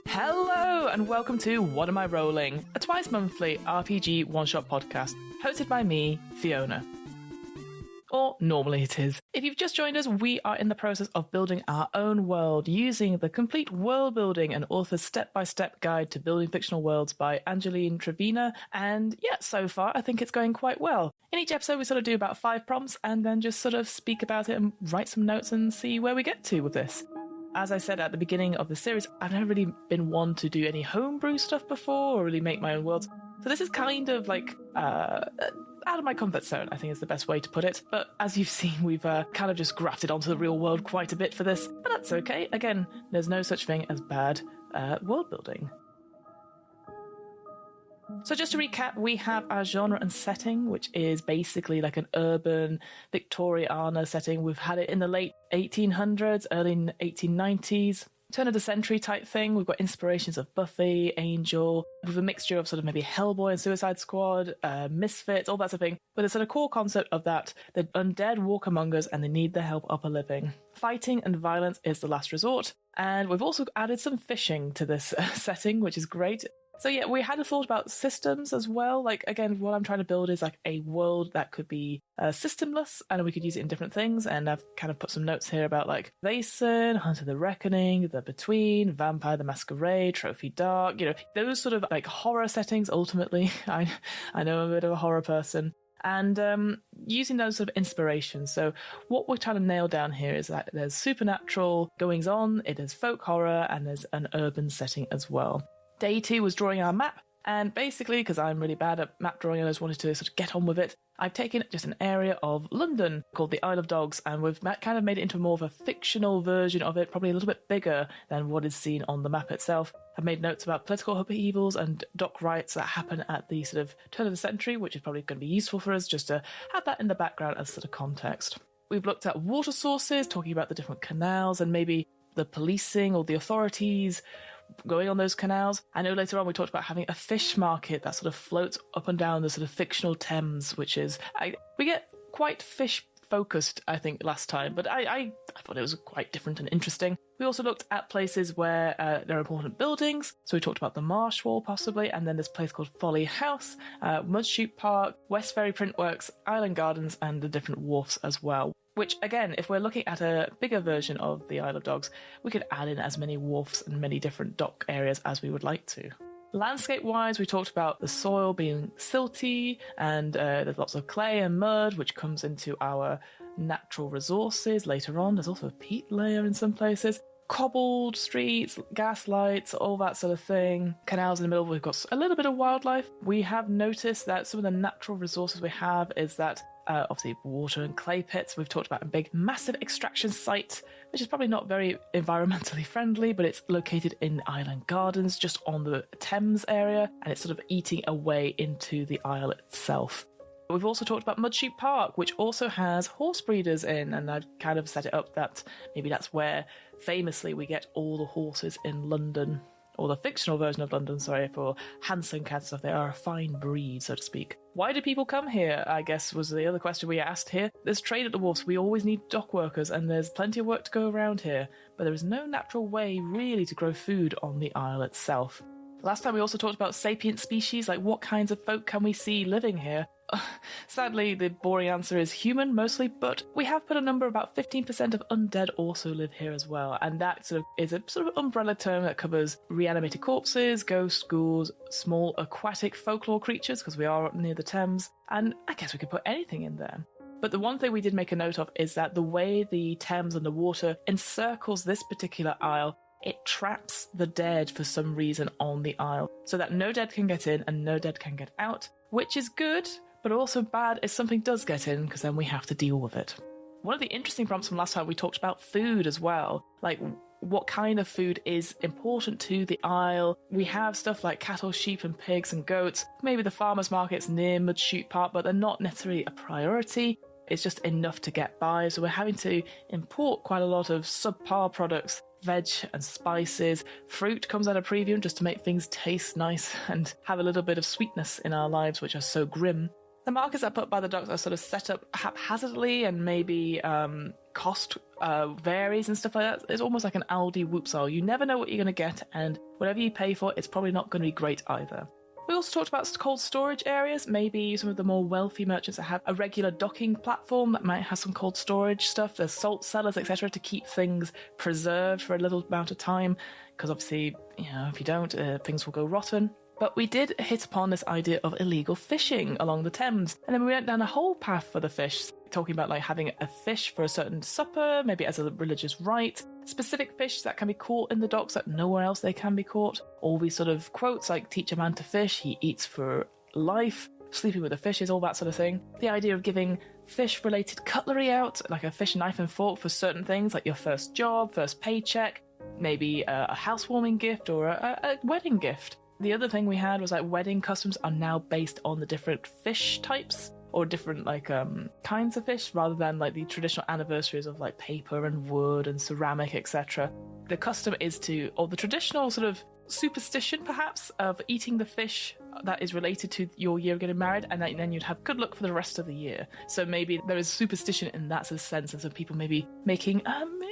Hello and welcome to What Am I Rolling, a twice-monthly RPG one-shot podcast, hosted by me, Fiona. Or normally it is. If you've just joined us, we are in the process of building our own world using the complete Worldbuilding and author's step-by-step guide to building fictional worlds by Angeline Trevina. And yeah, so far I think it's going quite well. In each episode we sort of do about 5 prompts and then just sort of speak about it and write some notes and see where we get to with this. As I said at the beginning of the series, I've never really been one to do any homebrew stuff before or really make my own worlds. So this is kind of like out of my comfort zone, I think is the best way to put it. But as you've seen, we've kind of just grafted onto the real world quite a bit for this. But that's okay. Again, there's no such thing as bad world building. So just to recap, we have our genre and setting, which is basically like an urban Victoriana setting. We've had it in the late 1800s, early 1890s. Turn of the century type thing. We've got inspirations of Buffy, Angel, with a mixture of sort of maybe Hellboy and Suicide Squad, Misfits, all that sort of thing. But the sort of core concept of that, the undead walk among us and they need the help of a living. Fighting and violence is the last resort. And we've also added some fishing to this setting, which is great. So yeah, we had a thought about systems as well. Like, again, what I'm trying to build is like a world that could be systemless and we could use it in different things. And I've kind of put some notes here about like Vason, Hunter the Reckoning, The Between, Vampire the Masquerade, Trophy Dark, you know, those sort of like horror settings ultimately. I know I'm a bit of a horror person. And using those sort of inspirations. So what we're trying to nail down here is that there's supernatural goings on, it is folk horror, and there's an urban setting as well. Day 2 was drawing our map, and basically, because I'm really bad at map drawing and I just wanted to sort of get on with it, I've taken just an area of London called the Isle of Dogs, and we've kind of made it into more of a fictional version of it, probably a little bit bigger than what is seen on the map itself. I've made notes about political upheavals and dock riots that happen at the sort of turn of the century, which is probably going to be useful for us just to have that in the background as sort of context. We've looked at water sources, talking about the different canals and maybe the policing or the authorities going on those canals. I know later on we talked about having a fish market that sort of floats up and down the sort of fictional Thames, which is... we get quite fish focused, I think, last time, but I thought it was quite different and interesting. We also looked at places where there are important buildings. So we talked about the Marsh Wall, possibly, and then this place called Folly House, Mudshoot Park, West Ferry Printworks, Island Gardens, and the different wharfs as well. Which, again, if we're looking at a bigger version of the Isle of Dogs, we could add in as many wharfs and many different dock areas as we would like to. Landscape-wise, we talked about the soil being silty, and there's lots of clay and mud, which comes into our natural resources later on. There's also a peat layer in some places. Cobbled streets, gas lights, all that sort of thing. Canals in the middle, we've got a little bit of wildlife. We have noticed that some of the natural resources we have is that obviously water and clay pits. We've talked about a big, massive extraction site, which is probably not very environmentally friendly, but it's located in Island Gardens, just on the Thames area, and it's sort of eating away into the isle itself. We've also talked about Mudshoot Park, which also has horse breeders in, and I've kind of set it up that maybe that's where, famously, we get all the horses in London, or the fictional version of London, sorry, for Hanson cats stuff. They are a fine breed, so to speak. Why do people come here, I guess, was the other question we asked here. There's trade at the wharfs. We always need dock workers, and there's plenty of work to go around here, but there is no natural way, really, to grow food on the isle itself. Last time we also talked about sapient species, like what kinds of folk can we see living here? Sadly, the boring answer is human, mostly, but we have put a number, about 15% of undead also live here as well, and that sort of is a sort of umbrella term that covers reanimated corpses, ghosts, ghouls, small aquatic folklore creatures, because we are near the Thames, and I guess we could put anything in there. But the one thing we did make a note of is that the way the Thames underwater encircles this particular isle, it traps the dead for some reason on the isle, so that no dead can get in and no dead can get out, which is good, but also bad if something does get in, because then we have to deal with it. One of the interesting prompts from last time, we talked about food as well, like what kind of food is important to the isle. We have stuff like cattle, sheep and pigs and goats, maybe the farmers markets near Mudshoot Park, but they're not necessarily a priority. It's just enough to get by, so we're having to import quite a lot of subpar products, veg and spices. Fruit comes at a premium just to make things taste nice and have a little bit of sweetness in our lives, which are so grim. The markets that are put by the docks are sort of set up haphazardly, and maybe cost varies and stuff like that. It's almost like an Aldi whoopsall. You never know what you're going to get, and whatever you pay for, it's probably not going to be great either. We also talked about cold storage areas, maybe some of the more wealthy merchants that have a regular docking platform that might have some cold storage stuff. There's salt cellars, etc., to keep things preserved for a little amount of time, because obviously, if you don't, things will go rotten. But we did hit upon this idea of illegal fishing along the Thames. And then we went down a whole path for the fish, talking about like having a fish for a certain supper, maybe as a religious rite, specific fish that can be caught in the docks that nowhere else they can be caught. All these sort of quotes like teach a man to fish, he eats for life, sleeping with the fishes, all that sort of thing. The idea of giving fish-related cutlery out, like a fish knife and fork for certain things, like your first job, first paycheck, maybe a housewarming gift or a wedding gift. The other thing we had was like wedding customs are now based on the different fish types or different like kinds of fish rather than like the traditional anniversaries of like paper and wood and ceramic, etc. The custom is or the traditional sort of superstition perhaps of eating the fish that is related to your year of getting married, and then you'd have good luck for the rest of the year. So maybe there is superstition in that sort of sense, and some people maybe making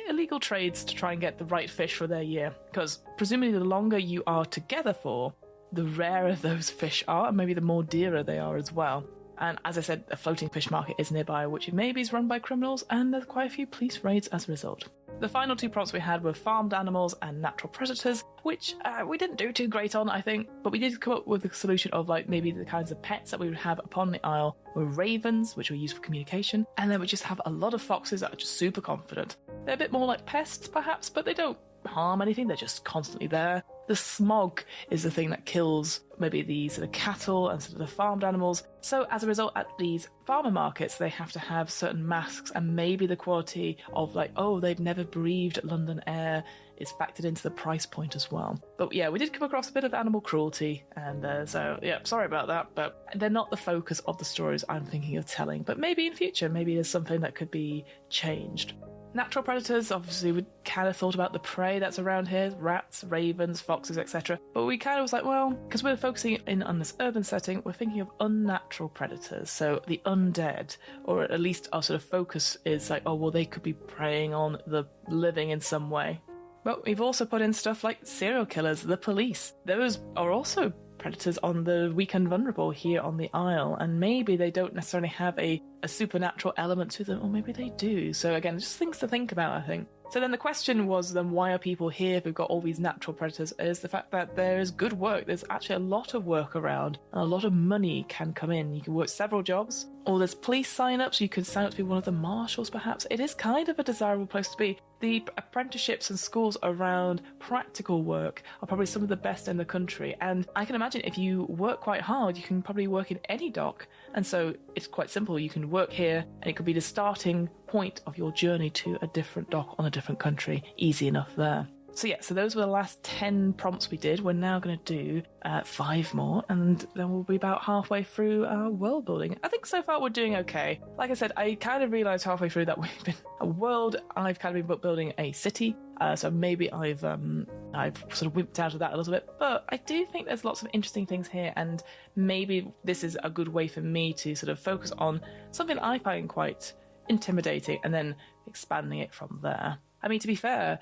illegal trades to try and get the right fish for their year, because presumably the longer you are together for, the rarer those fish are, and maybe the more dearer they are as well. And as I said, a floating fish market is nearby, which maybe is run by criminals, and there's quite a few police raids as a result. The final two prompts we had were farmed animals and natural predators, which we didn't do too great on, I think, but we did come up with the solution of like maybe the kinds of pets that we would have upon the Isle were ravens, which were used for communication, and then we just have a lot of foxes that are just super confident. They're a bit more like pests, perhaps, but they don't harm anything, they're just constantly there. The smog is the thing that kills maybe the sort of cattle and sort of the farmed animals. So as a result, at these farmer markets, they have to have certain masks, and maybe the quality of like, they've never breathed London air is factored into the price point as well. But yeah, we did come across a bit of animal cruelty, and so yeah, sorry about that, but they're not the focus of the stories I'm thinking of telling. But maybe in future, maybe there's something that could be changed. Natural predators, obviously we kind of thought about the prey that's around here, rats, ravens, foxes, etc. But we kind of was like, well, because we're focusing in on this urban setting, we're thinking of unnatural predators, so the undead, or at least our sort of focus is like, they could be preying on the living in some way. But we've also put in stuff like serial killers, the police. Those are also predators on the weak and vulnerable here on the Isle, and maybe they don't necessarily have a supernatural element to them, or maybe they do. So again, just things to think about, I think. So then the question was, then why are people here if we've got all these natural predators, is the fact that there is good work. There's actually a lot of work around, and a lot of money can come in. You can work several jobs, or there's police sign-ups. You could sign up to be one of the marshals, perhaps. It is kind of a desirable place to be. The apprenticeships and schools around practical work are probably some of the best in the country, and I can imagine if you work quite hard, you can probably work in any dock. And so it's quite simple. You can work here, and it could be the starting point of your journey to a different dock on a different country. Easy enough there. So yeah, so those were the last 10 prompts we did. We're now going to do 5 more, and then we'll be about halfway through our world building. I think so far we're doing okay. Like I said, I kind of realised halfway through that we've been a world, I've kind of been building a city, so maybe I've sort of wimped out of that a little bit, but I do think there's lots of interesting things here, and maybe this is a good way for me to sort of focus on something I find quite intimidating and then expanding it from there. I mean, to be fair,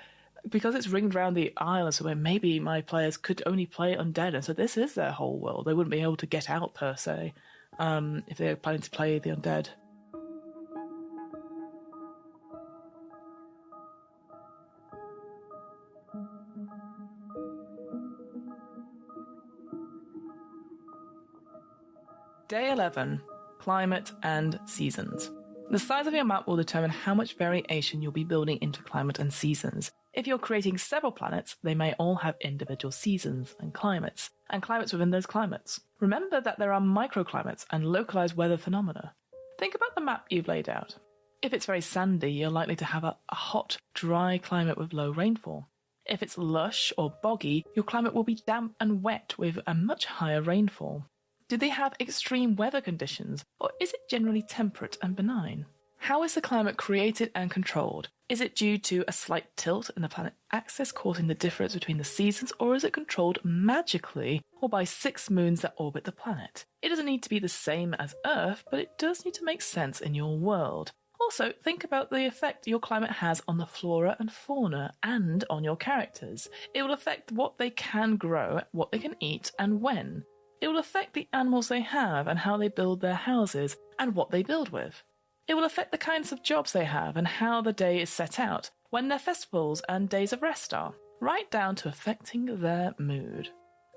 because it's ringed around the island, so where maybe my players could only play undead, and so this is their whole world. They wouldn't be able to get out per se if they're planning to play the undead. Day 11. Climate and seasons. The size of your map will determine how much variation you'll be building into climate and seasons. If you're creating several planets, they may all have individual seasons and climates within those climates. Remember that there are microclimates and localized weather phenomena. Think about the map you've laid out. If it's very sandy, you're likely to have a hot, dry climate with low rainfall. If it's lush or boggy, your climate will be damp and wet with a much higher rainfall. Do they have extreme weather conditions, or is it generally temperate and benign? How is the climate created and controlled? Is it due to a slight tilt in the planet axis causing the difference between the seasons, or is it controlled magically or by 6 moons that orbit the planet? It doesn't need to be the same as Earth, but it does need to make sense in your world. Also, think about the effect your climate has on the flora and fauna and on your characters. It will affect what they can grow, what they can eat, and when. It will affect the animals they have and how they build their houses and what they build with. It will affect the kinds of jobs they have and how the day is set out, when their festivals and days of rest are, right down to affecting their mood.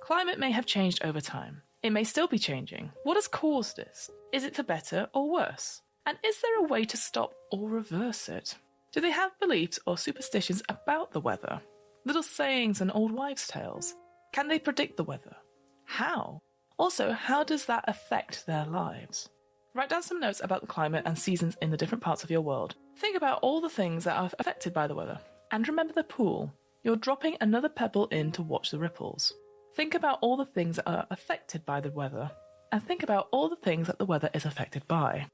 Climate may have changed over time. It may still be changing. What has caused this? Is it for better or worse? And is there a way to stop or reverse it? Do they have beliefs or superstitions about the weather? Little sayings and old wives' tales? Can they predict the weather? How? Also, how does that affect their lives? Write down some notes about the climate and seasons in the different parts of your world. Think about all the things that are affected by the weather. And remember the pool. You're dropping another pebble in to watch the ripples. Think about all the things that are affected by the weather. And think about all the things that the weather is affected by.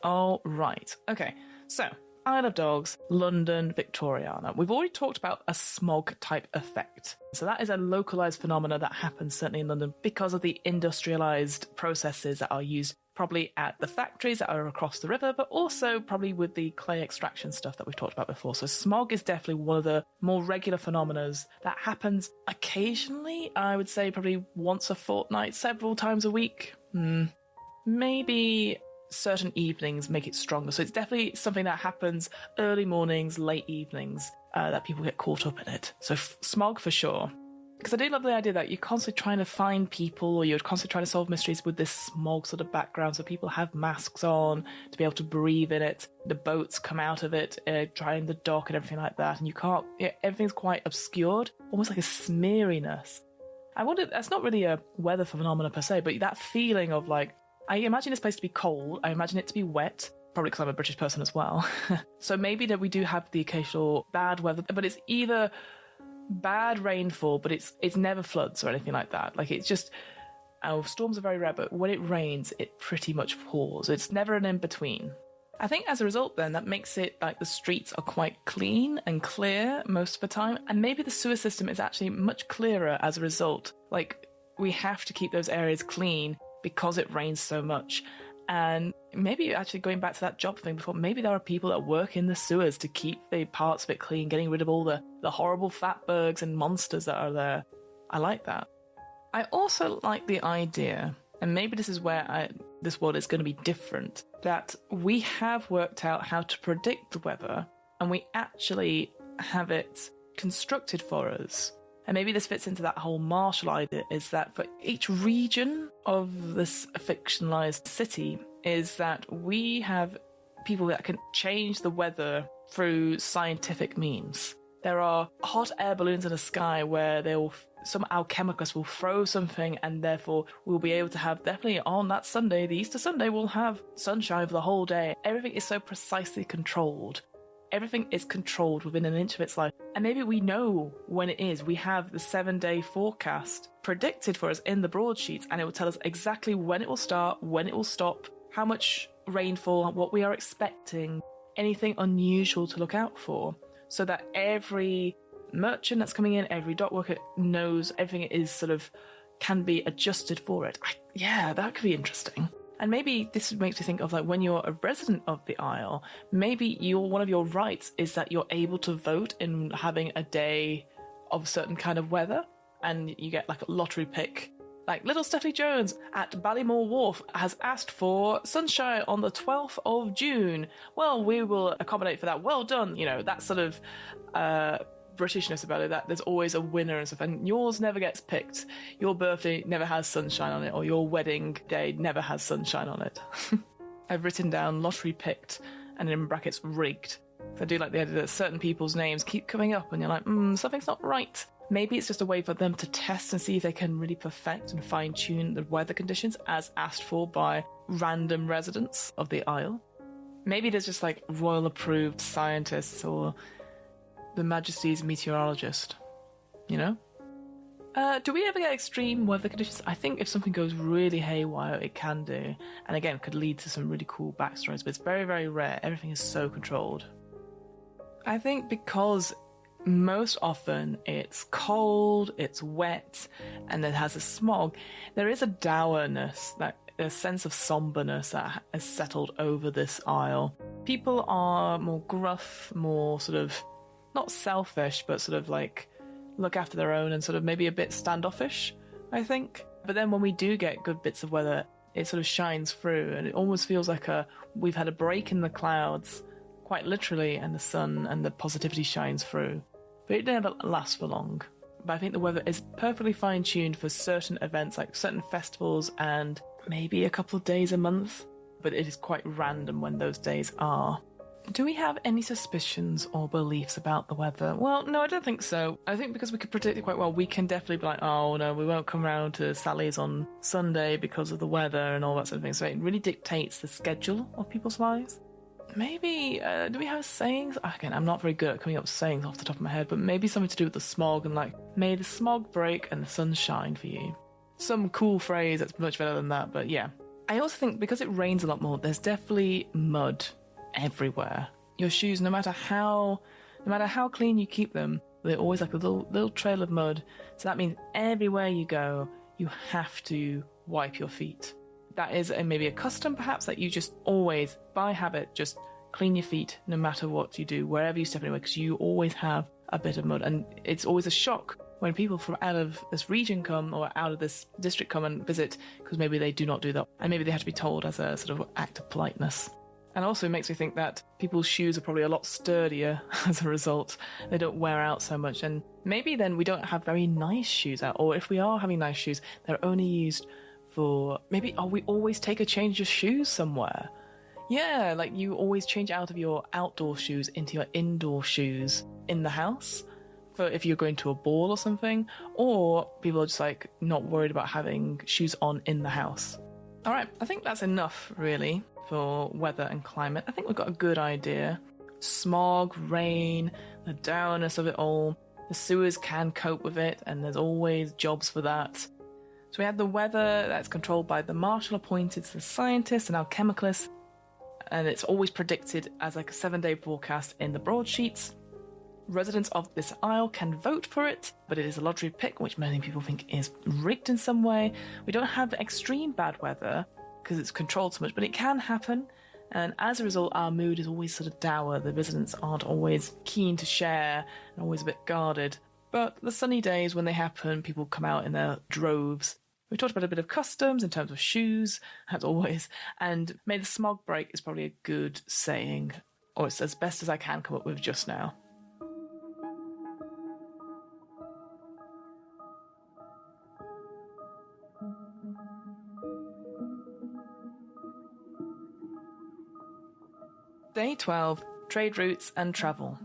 All right. Okay, so Isle of Dogs, London, Victoriana. We've already talked about a smog-type effect. So that is a localised phenomena that happens certainly in London because of the industrialised processes that are used probably at the factories that are across the river, but also probably with the clay extraction stuff that we've talked about before. So smog is definitely one of the more regular phenomena that happens occasionally. I would say probably once a fortnight, several times a week. Maybe certain evenings make it stronger. So it's definitely something that happens early mornings, late evenings, that people get caught up in it. So smog for sure. Because I do love the idea that you're constantly trying to find people, or you're constantly trying to solve mysteries with this smog sort of background. So people have masks on to be able to breathe in it. The boats come out of it, drying the dock and everything like that. And you can't, everything's quite obscured, almost like a smeariness. I wonder, that's not really a weather phenomena per se, but that feeling of like, I imagine this place to be cold. I imagine it to be wet, probably because I'm a British person as well. So maybe that we do have the occasional bad weather, but it's either bad rainfall, but it's never floods or anything like that. Like it's just, storms are very rare, but when it rains, it pretty much pours. It's never an in-between. I think as a result then, that makes it like the streets are quite clean and clear most of the time. And maybe the sewer system is actually much clearer as a result. Like we have to keep those areas clean because it rains so much. And maybe actually going back to that job thing before, maybe there are people that work in the sewers to keep the parts of it clean, getting rid of all the horrible fatbergs and monsters that are there. I like that. I also like the idea, and maybe this is where this world is going to be different, that we have worked out how to predict the weather, and we actually have it constructed for us. And maybe this fits into that whole Marshall idea, is that for each region of this fictionalized city is that we have people that can change the weather through scientific means. There are hot air balloons in the sky where some alchemists will throw something, and therefore we'll be able to have, definitely on that Sunday, the Easter Sunday, we'll have sunshine for the whole day. Everything is so precisely controlled. Everything is controlled within an inch of its life. And maybe we know when it is. We have the 7-day forecast predicted for us in the broadsheets, and it will tell us exactly when it will start, when it will stop, how much rainfall, what we are expecting, anything unusual to look out for, so that every merchant that's coming in, every dock worker knows everything is sort of can be adjusted for it. Yeah, that could be interesting. And maybe this makes you think of like when you're a resident of the Isle, maybe one of your rights is that you're able to vote in having a day of a certain kind of weather, and you get like a lottery pick. Like little Stephanie Jones at Ballymore Wharf has asked for sunshine on the 12th of June. Well, we will accommodate for that. Well done. You know, that sort of Britishness about it, that there's always a winner and stuff, and yours never gets picked. Your birthday never has sunshine on it, or your wedding day never has sunshine on it. I've written down lottery picked and in brackets rigged. I do like the idea that certain people's names keep coming up and you're like, something's not right. Maybe it's just a way for them to test and see if they can really perfect and fine-tune the weather conditions as asked for by random residents of the Isle. Maybe there's just like royal approved scientists or the Majesty's meteorologist, you know? Do we ever get extreme weather conditions? I think if something goes really haywire, it can do. And again, could lead to some really cool backstories, but it's very, very rare. Everything is so controlled. I think because most often it's cold, it's wet, and it has a smog, there is a dourness, a sense of somberness that has settled over this isle. People are more gruff, more sort of, not selfish, but sort of like look after their own and sort of maybe a bit standoffish, I think. But then when we do get good bits of weather, it sort of shines through, and it almost feels like we've had a break in the clouds, quite literally, and the sun and the positivity shines through. But it never lasts for long. But I think the weather is perfectly fine-tuned for certain events, like certain festivals and maybe a couple of days a month. But it is quite random when those days are. Do we have any suspicions or beliefs about the weather? Well, no, I don't think so. I think because we can predict it quite well, we can definitely be like, oh no, we won't come round to Sally's on Sunday because of the weather and all that sort of thing. So it really dictates the schedule of people's lives. Maybe, do we have sayings? Again, I'm not very good at coming up with sayings off the top of my head, but maybe something to do with the smog and like, may the smog break and the sun shine for you. Some cool phrase that's much better than that, but yeah. I also think because it rains a lot more, there's definitely mud everywhere. Your shoes, no matter how clean you keep them, they're always like a little trail of mud. So that means everywhere you go, you have to wipe your feet. That is maybe a custom, perhaps, that you just always, by habit, just clean your feet no matter what you do, wherever you step anywhere, because you always have a bit of mud. And it's always a shock when people from out of this region come or out of this district come and visit, because maybe they do not do that. And maybe they have to be told as a sort of act of politeness. And also it makes me think that people's shoes are probably a lot sturdier as a result. They don't wear out so much. And maybe then we don't have very nice shoes out. Or if we are having nice shoes, they're only used for maybe, we always take a change of shoes somewhere. Yeah, like you always change out of your outdoor shoes into your indoor shoes in the house for if you're going to a ball or something. Or people are just like not worried about having shoes on in the house. All right, I think that's enough really for weather and climate. I think we've got a good idea. Smog, rain, the dourness of it all. The sewers can cope with it, and there's always jobs for that. So we have the weather that's controlled by the marshal appointed to the scientists and our chemicalists, and it's always predicted as like a 7-day forecast in the broadsheets. Residents of this isle can vote for it, but it is a lottery pick, which many people think is rigged in some way. We don't have extreme bad weather because it's controlled so much, but it can happen. And as a result, our mood is always sort of dour. The residents aren't always keen to share and always a bit guarded. But the sunny days, when they happen, people come out in their droves. We talked about a bit of customs in terms of shoes, as always. And may the smog break is probably a good saying, or it's as best as I can come up with just now. Day 12, Trade Routes and Travel.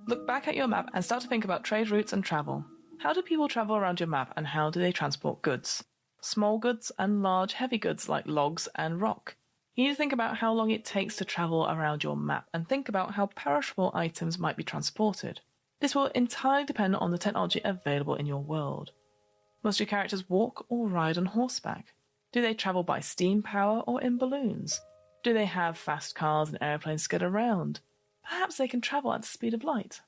Look back at your map and start to think about trade routes and travel. How do people travel around your map, and how do they transport goods? Small goods and large heavy goods like logs and rock. You need to think about how long it takes to travel around your map and think about how perishable items might be transported. This will entirely depend on the technology available in your world. Must your characters walk or ride on horseback? Do they travel by steam power or in balloons? Do they have fast cars and airplanes skid around? Perhaps they can travel at the speed of light.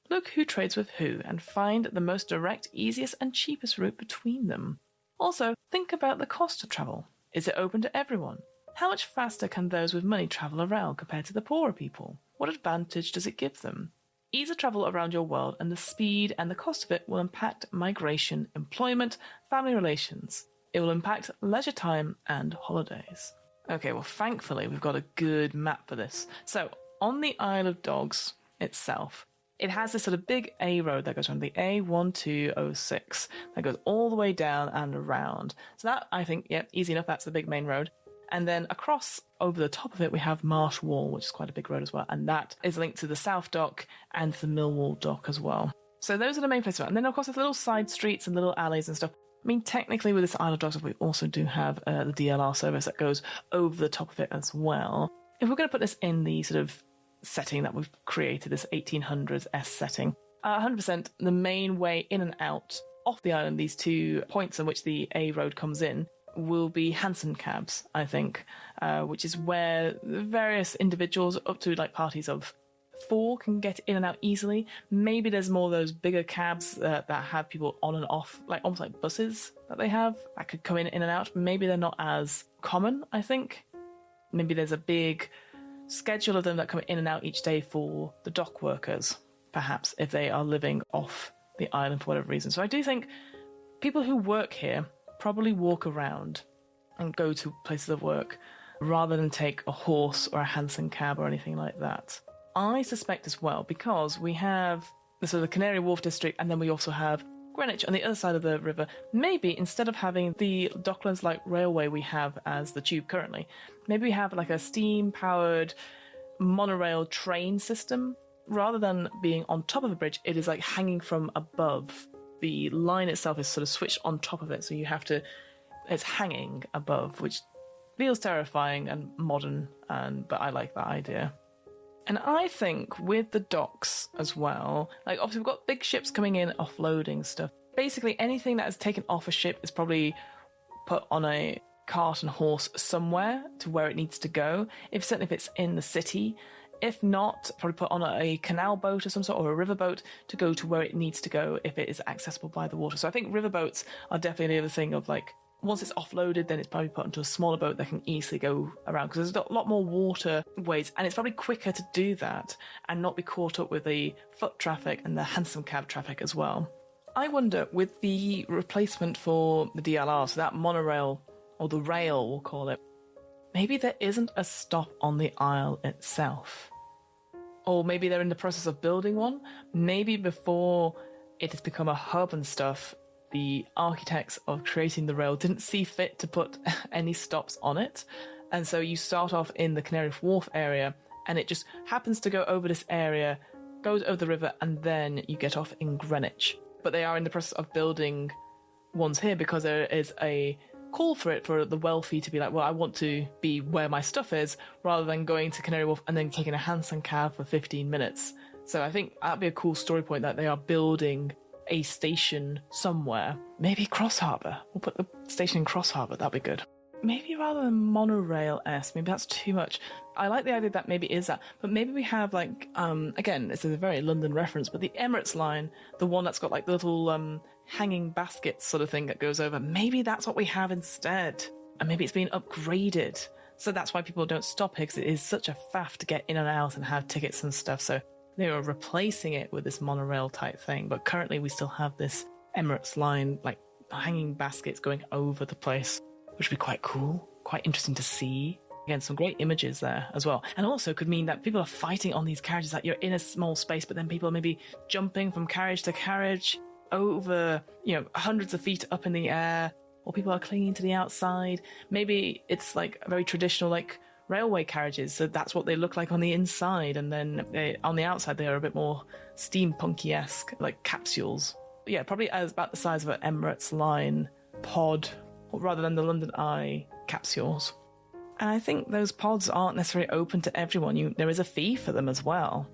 Look who trades with who and find the most direct, easiest and cheapest route between them. Also, think about the cost of travel. Is it open to everyone? How much faster can those with money travel around compared to the poorer people? What advantage does it give them? Ease of travel around your world and the speed and the cost of it will impact migration, employment, family relations. It will impact leisure time and holidays. Okay, well, thankfully, we've got a good map for this. So, on the Isle of Dogs itself, it has this sort of big A road that goes around, the A1206, that goes all the way down and around. So that, I think, yeah, easy enough, that's the big main road. And then across, over the top of it, we have Marsh Wall, which is quite a big road as well. And that is linked to the South Dock and the Millwall Dock as well. So those are the main places. And then, of course, there's little side streets and little alleys and stuff. I mean, technically, with this Isle of Dogs, we also do have the DLR service that goes over the top of it as well. If we're going to put this in the sort of setting that we've created, this 1800s-esque setting, 100%, the main way in and out off the island, these 2 points in which the A road comes in, will be Hansom cabs, I think, which is where various individuals up to like parties of 4 can get in and out easily. Maybe there's more of those bigger cabs that have people on and off, like almost like buses that they have that could come in and out. Maybe they're not as common, I think. Maybe there's a big schedule of them that come in and out each day for the dock workers, perhaps, if they are living off the island for whatever reason. So I do think people who work here probably walk around and go to places of work rather than take a horse or a Hansom cab or anything like that. I suspect as well, because we have the Canary Wharf district and then we also have Greenwich on the other side of the river, maybe instead of having the Docklands Light Railway we have as the tube currently, maybe we have like a steam-powered monorail train system. Rather than being on top of a bridge, it is like hanging from above. The line itself is sort of switched on top of it, so it's hanging above, which feels terrifying and modern, but I like that idea. And I think with the docks as well, like obviously we've got big ships coming in offloading stuff. Basically anything that is taken off a ship is probably put on a cart and horse somewhere to where it needs to go, certainly if it's in the city. If not, probably put on a canal boat or some sort, or a river boat to go to where it needs to go if it is accessible by the water. So I think river boats are definitely the other thing of like, once it's offloaded, then it's probably put into a smaller boat that can easily go around, because there's a lot more waterways, and it's probably quicker to do that and not be caught up with the foot traffic and the Hansom cab traffic as well. I wonder, with the replacement for the DLR, so that monorail, or the rail we'll call it, maybe there isn't a stop on the Isle itself. Or maybe they're in the process of building one. Maybe before it has become a hub and stuff, the architects of creating the rail didn't see fit to put any stops on it. And so you start off in the Canary Wharf area, and it just happens to go over this area, goes over the river, and then you get off in Greenwich. But they are in the process of building ones here because there is a call for it for the wealthy to be like, well, I want to be where my stuff is, rather than going to Canary Wharf and then taking a Hansom cab for 15 minutes. So I think that'd be a cool story point, that they are building a station somewhere. Maybe Cross Harbour. We'll put the station in Cross Harbour. That'd be good. Maybe rather than monorail-esque, maybe that's too much. I like the idea that maybe it is that, but maybe we have like, again, this is a very London reference, but the Emirates line, the one that's got like the little hanging baskets sort of thing that goes over, maybe that's what we have instead. And maybe it's been upgraded. So that's why people don't stop here, because it is such a faff to get in and out and have tickets and stuff. So they were replacing it with this monorail type thing, but currently we still have this Emirates line, like hanging baskets going over the place, which would be quite cool, quite interesting to see. Again, some great images there as well. And also could mean that people are fighting on these carriages, that you're in a small space, but then people are maybe jumping from carriage to carriage over, hundreds of feet up in the air, or people are clinging to the outside. Maybe it's like a very traditional, like railway carriages, so that's what they look like on the inside, and then on the outside they are a bit more steampunky-esque, like capsules. But yeah, probably as about the size of an Emirates line pod, rather than the London Eye capsules. And I think those pods aren't necessarily open to everyone. There is a fee for them as well.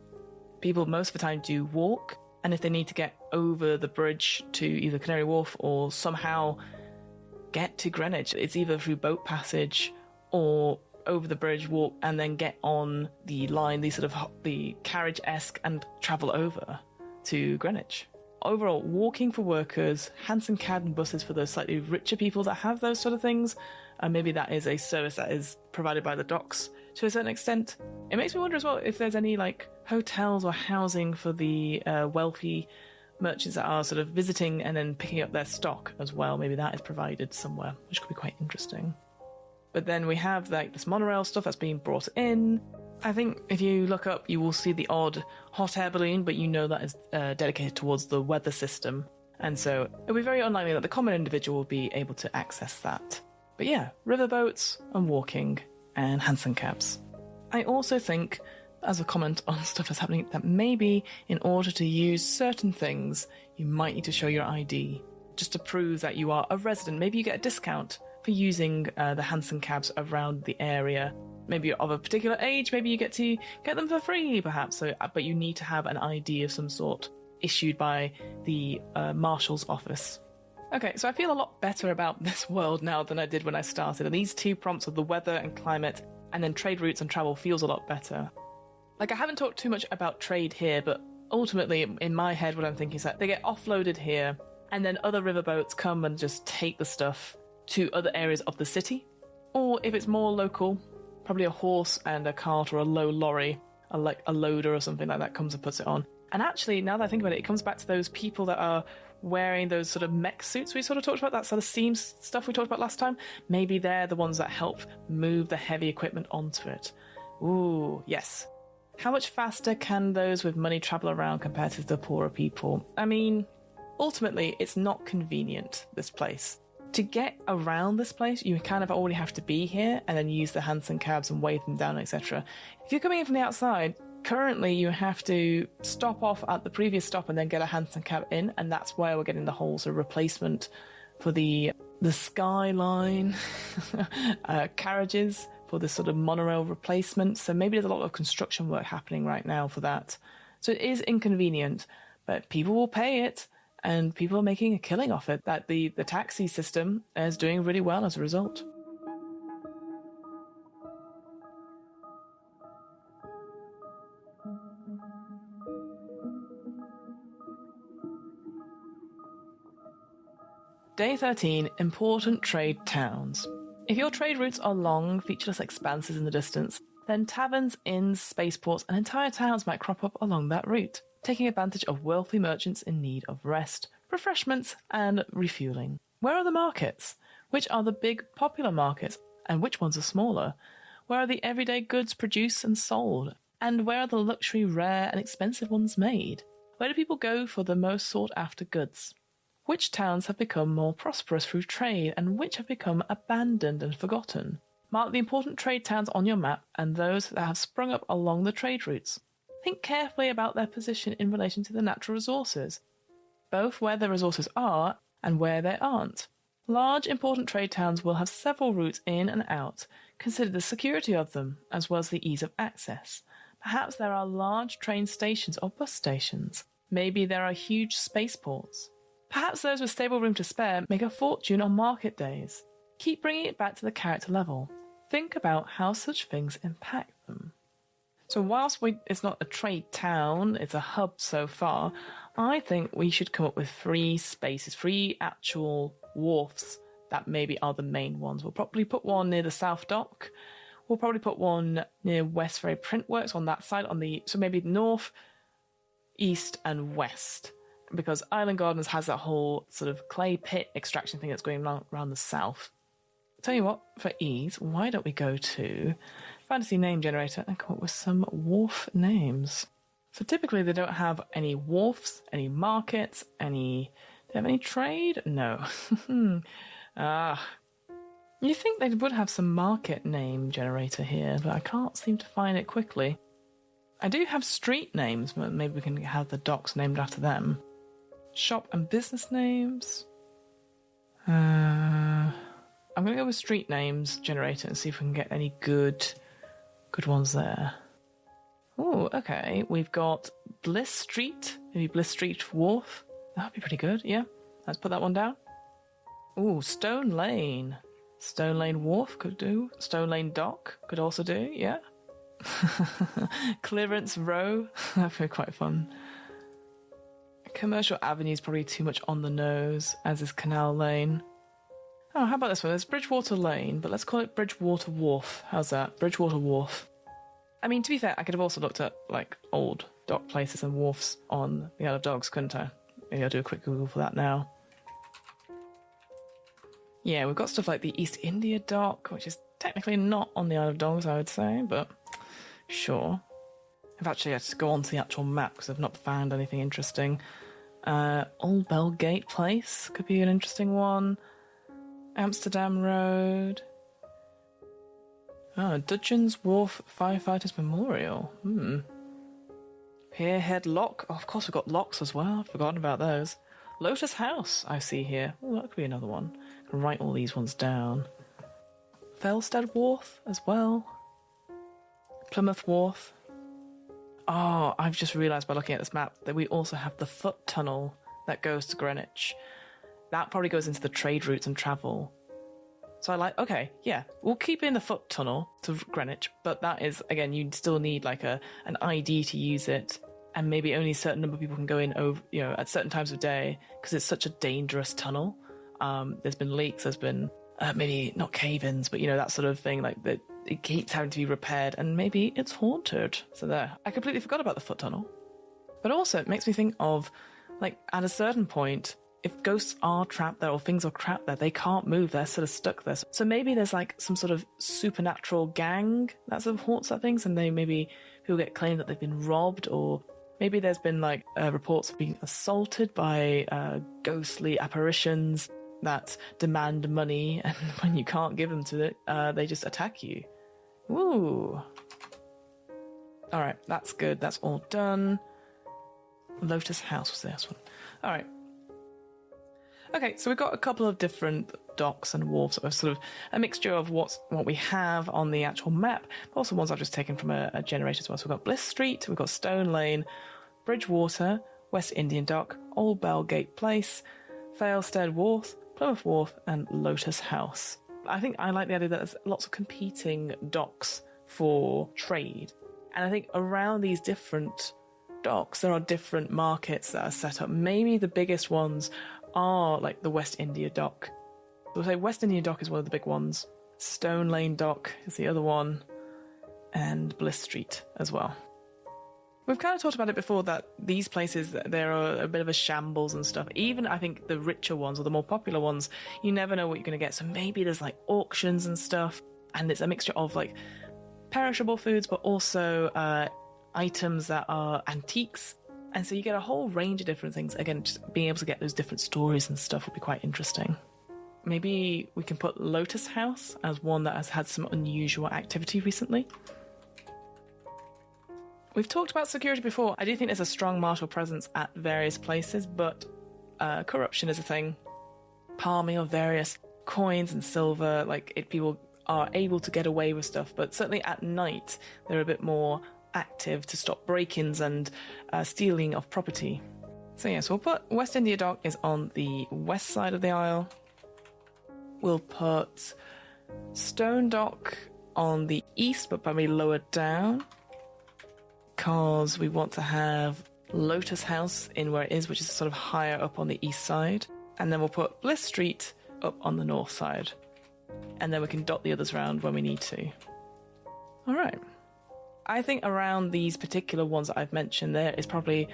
People most of the time do walk, and if they need to get over the bridge to either Canary Wharf or somehow get to Greenwich, it's either through boat passage or over the bridge, walk, and then get on the line, the carriage-esque, and travel over to Greenwich. Overall, walking for workers, Hansom cab and buses for those slightly richer people that have those sort of things, and maybe that is a service that is provided by the docks to a certain extent. It makes me wonder as well if there's any like hotels or housing for the wealthy merchants that are sort of visiting and then picking up their stock as well. Maybe that is provided somewhere, which could be quite interesting. But then we have like this monorail stuff that's being brought in. I think if you look up, you will see the odd hot air balloon, but that is dedicated towards the weather system. And so it'll be very unlikely that the common individual will be able to access that. But yeah, riverboats and walking and Hansom cabs. I also think, as a comment on stuff that's happening, that maybe in order to use certain things, you might need to show your ID, just to prove that you are a resident. Maybe you get a discount for using the Hansom cabs around the area. Maybe you're of a particular age, maybe you get to get them for free, perhaps. But you need to have an ID of some sort. issued by the Marshal's office. Okay, so I feel a lot better about this world now than I did when I started, and these 2 prompts of the weather and climate, and then trade routes and travel feels a lot better. Like, I haven't talked too much about trade here, but ultimately, in my head, what I'm thinking is that they get offloaded here, and then other riverboats come and just take the stuff to other areas of the city. Or if it's more local, probably a horse and a cart or a low lorry, like a loader or something like that, comes and puts it on. And actually, now that I think about it, it comes back to those people that are wearing those sort of mech suits we sort of talked about, that sort of steam stuff we talked about last time. Maybe they're the ones that help move the heavy equipment onto it. Ooh, yes. How much faster can those with money travel around compared to the poorer people? I mean, ultimately, it's not convenient, this place. To get around this place, you kind of already have to be here and then use the Hanson cabs and wave them down, etc. If you're coming in from the outside, currently you have to stop off at the previous stop and then get a Hanson cab in, and that's where we're getting the whole sort of replacement for the Skyline carriages, for this sort of monorail replacement. So maybe there's a lot of construction work happening right now for that. So it is inconvenient, but people will pay it. And people are making a killing off it, that the taxi system is doing really well as a result. Day 13, important trade towns. If your trade routes are long, featureless expanses in the distance, then taverns, inns, spaceports, and entire towns might crop up along that route, taking advantage of wealthy merchants in need of rest, refreshments, and refueling. Where are the markets? Which are the big popular markets, and which ones are smaller? Where are the everyday goods produced and sold? And where are the luxury, rare, and expensive ones made? Where do people go for the most sought-after goods? Which towns have become more prosperous through trade, and which have become abandoned and forgotten? Mark the important trade towns on your map and those that have sprung up along the trade routes. Think carefully about their position in relation to the natural resources, both where the resources are and where they aren't. Large, important trade towns will have several routes in and out. Consider the security of them, as well as the ease of access. Perhaps there are large train stations or bus stations. Maybe there are huge spaceports. Perhaps those with stable room to spare make a fortune on market days. Keep bringing it back to the character level. Think about how such things impact them. So whilst it's not a trade town, it's a hub so far, I think we should come up with 3 spaces, 3 actual wharfs that maybe are the main ones. We'll probably put one near the South Dock. We'll probably put one near West Ferry Printworks on that side, so maybe north, east, and west. Because Island Gardens has that whole sort of clay pit extraction thing that's going around the south. Tell you what, for ease, why don't we go to Fantasy Name Generator and come up with some wharf names? So typically they don't have any wharfs, any markets, do they have any trade? No. You think they would have some market name generator here, but I can't seem to find it quickly. I do have street names, but maybe we can have the docks named after them. Shop and business names. I'm going to go with street names generator and see if we can get any good ones there. Oh, okay. We've got Bliss Street. Maybe Bliss Street Wharf. That'd be pretty good, yeah. Let's put that one down. Ooh, Stone Lane. Stone Lane Wharf could do. Stone Lane Dock could also do, yeah. Clearance Row. That'd be quite fun. Commercial Avenue is probably too much on the nose, as is Canal Lane. Oh, how about this one? There's Bridgewater Lane, but let's call it Bridgewater Wharf. How's that? Bridgewater Wharf. I mean, to be fair, I could have also looked at, old dock places and wharfs on the Isle of Dogs, couldn't I? Maybe I'll do a quick Google for that now. Yeah, we've got stuff like the East India Dock, which is technically not on the Isle of Dogs, I would say, but sure. I've actually had to go onto the actual map because I've not found anything interesting. Old Belgate Place could be an interesting one. Amsterdam Road. Oh, Dudgeon's Wharf Firefighters Memorial. Pierhead Lock. Oh, of course, we've got locks as well. I've forgotten about those. Lotus House, I see here. Oh, that could be another one. I can write all these ones down. Felstead Wharf as well. Plymouth Wharf. Oh, I've just realised by looking at this map that we also have the foot tunnel that goes to Greenwich. That probably goes into the trade routes and travel. So okay, yeah, we'll keep in the foot tunnel to Greenwich, but that is, again, you'd still need like an ID to use it, and maybe only a certain number of people can go in over, at certain times of day, because it's such a dangerous tunnel. There's been leaks, there's been maybe not cave-ins, but that sort of thing, like that it keeps having to be repaired, and maybe it's haunted. So there, I completely forgot about the foot tunnel. But also, it makes me think of, like, at a certain point, if ghosts are trapped there or things are trapped there, they can't move, they're sort of stuck there. So maybe there's like some sort of supernatural gang that sort of haunts that things, and maybe people get claimed that they've been robbed, or maybe there's been like reports of being assaulted by ghostly apparitions that demand money, and when you can't give them to it, they just attack you. Woo! Alright, that's good, that's all done. Lotus House was this one. Alright. Okay, so we've got a couple of different docks and wharves, sort of a mixture of what we have on the actual map, but also ones I've just taken from a generator as well. So we've got Bliss Street, we've got Stone Lane, Bridgewater, West Indian Dock, Old Bellgate Place, Failstead Wharf, Plymouth Wharf, and Lotus House. I think I like the idea that there's lots of competing docks for trade, and I think around these different docks there are different markets that are set up. Maybe the biggest ones are like the West India Dock. We'll say West India Dock is one of the big ones. Stone Lane Dock is the other one. And Bliss Street as well. We've kind of talked about it before that these places, there are a bit of a shambles and stuff. Even I think the richer ones or the more popular ones, you never know what you're going to get. So maybe there's like auctions and stuff. And it's a mixture of like perishable foods, but also items that are antiques. And so you get a whole range of different things. Again, just being able to get those different stories and stuff would be quite interesting. Maybe we can put Lotus House as one that has had some unusual activity recently. We've talked about security before. I do think there's a strong martial presence at various places, but corruption is a thing. Palming of various coins and silver, people are able to get away with stuff, but certainly at night they're a bit more active to stop break-ins and stealing of property. So we'll put West India Dock is on the west side of the isle. We'll put Stone Dock on the east, but probably lower down, because we want to have Lotus House in where it is, which is sort of higher up on the east side. And then we'll put Bliss Street up on the north side. And then we can dot the others around when we need to. All right. I think around these particular ones that I've mentioned, there is probably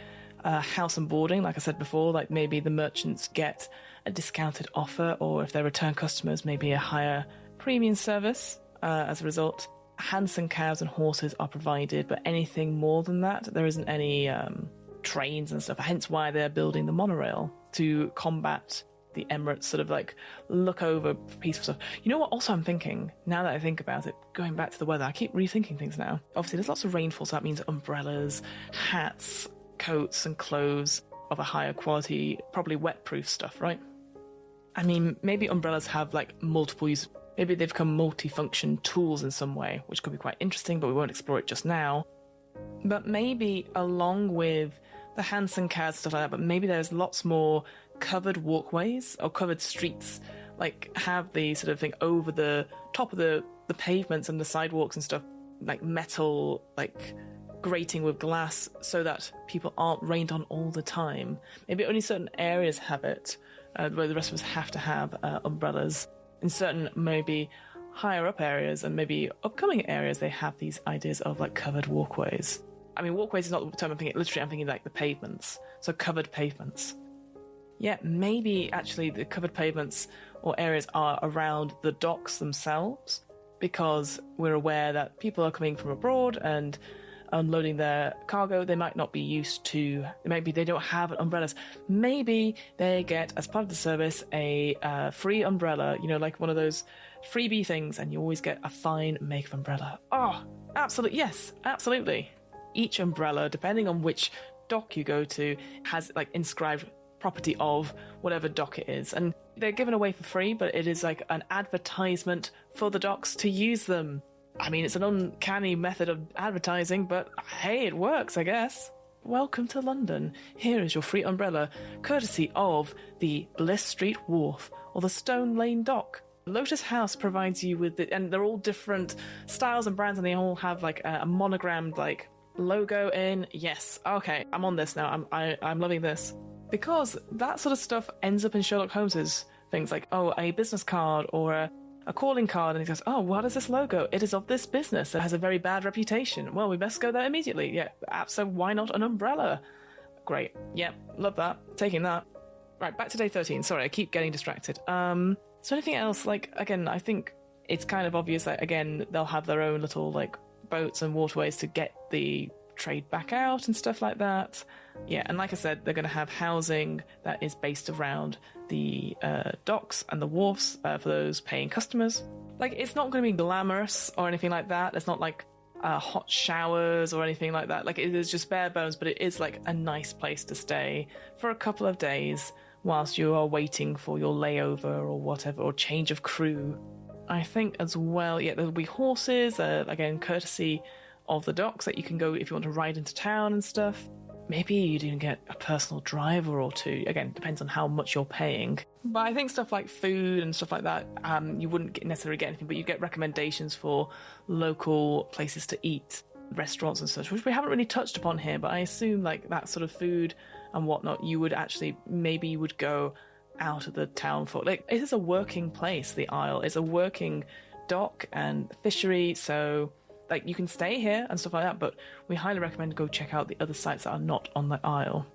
house and boarding. Like I said before, like maybe the merchants get a discounted offer, or if they're return customers, maybe a higher premium service as a result. Handsome cows and horses are provided, but anything more than that, there isn't any trains and stuff. Hence why they're building the monorail to combat the Emirates sort of like look over peaceful stuff. You know what also I'm thinking, now that I think about it, going back to the weather, I keep rethinking things now. Obviously there's lots of rainfall, so that means umbrellas, hats, coats and clothes of a higher quality, probably wet-proof stuff, right? I mean, maybe umbrellas have like multiple use. Maybe they've become multi-function tools in some way, which could be quite interesting, but we won't explore it just now. But maybe along with the Hanson cars, stuff like that, but maybe there's lots more covered walkways or covered streets, like have the sort of thing over the top of the pavements and the sidewalks and stuff, like metal, like grating with glass, so that people aren't rained on all the time. Maybe only certain areas have it, where the rest of us have to have umbrellas. In certain, maybe higher up areas and maybe upcoming areas, they have these ideas of like covered walkways. I mean, walkways is not the term I'm thinking, literally I'm thinking like the pavements, so covered pavements. Yeah, maybe actually the covered pavements or areas are around the docks themselves, because we're aware that people are coming from abroad and unloading their cargo. They might not be used to, maybe they don't have umbrellas. Maybe they get, as part of the service, a free umbrella, you know, like one of those freebie things, and you always get a fine make of umbrella. Oh, absolutely, yes, absolutely. Each umbrella, depending on which dock you go to, has like inscribed property of whatever dock it is, and they're given away for free, but it is like an advertisement for the docks to use them. I mean, it's an uncanny method of advertising, but hey, it works, I guess. Welcome to London. Here is your free umbrella, courtesy of the Bliss Street Wharf or the Stone Lane Dock. Lotus House provides you with it, and they're all different styles and brands, and they all have like a monogrammed like logo in. Yes, okay, I'm on this now. I'm loving this, because that sort of stuff ends up in Sherlock Holmes's things, like, oh, a business card or a calling card, and he goes, oh, what is this logo? It is of this business that has a very bad reputation. Well, we best go there immediately. Yeah, so why not an umbrella? Great. Yeah, love that. Taking that. Right, back to day 13. Sorry, I keep getting distracted. So anything else? Like, again, I think it's kind of obvious that, again, they'll have their own little, like, boats and waterways to get the trade back out and stuff like that. Yeah, and like I said, they're going to have housing that is based around the docks and the wharfs for those paying customers. Like, it's not going to be glamorous or anything like that. It's not like hot showers or anything like that. Like, it is just bare bones, but it is like a nice place to stay for a couple of days whilst you are waiting for your layover or whatever, or change of crew. I think as well, yeah, there'll be horses, again, courtesy of the docks, that you can go if you want to ride into town and stuff. Maybe you'd even get a personal driver or two. Again, depends on how much you're paying. But I think stuff like food and stuff like that, you wouldn't necessarily get anything, but you get recommendations for local places to eat, restaurants and such, which we haven't really touched upon here, but I assume like that sort of food and whatnot, you would actually, maybe you would go out of the town for. Like, it is a working place, the Isle. It's a working dock and fishery, so like you can stay here and stuff like that, but we highly recommend go check out the other sites that are not on the Isle.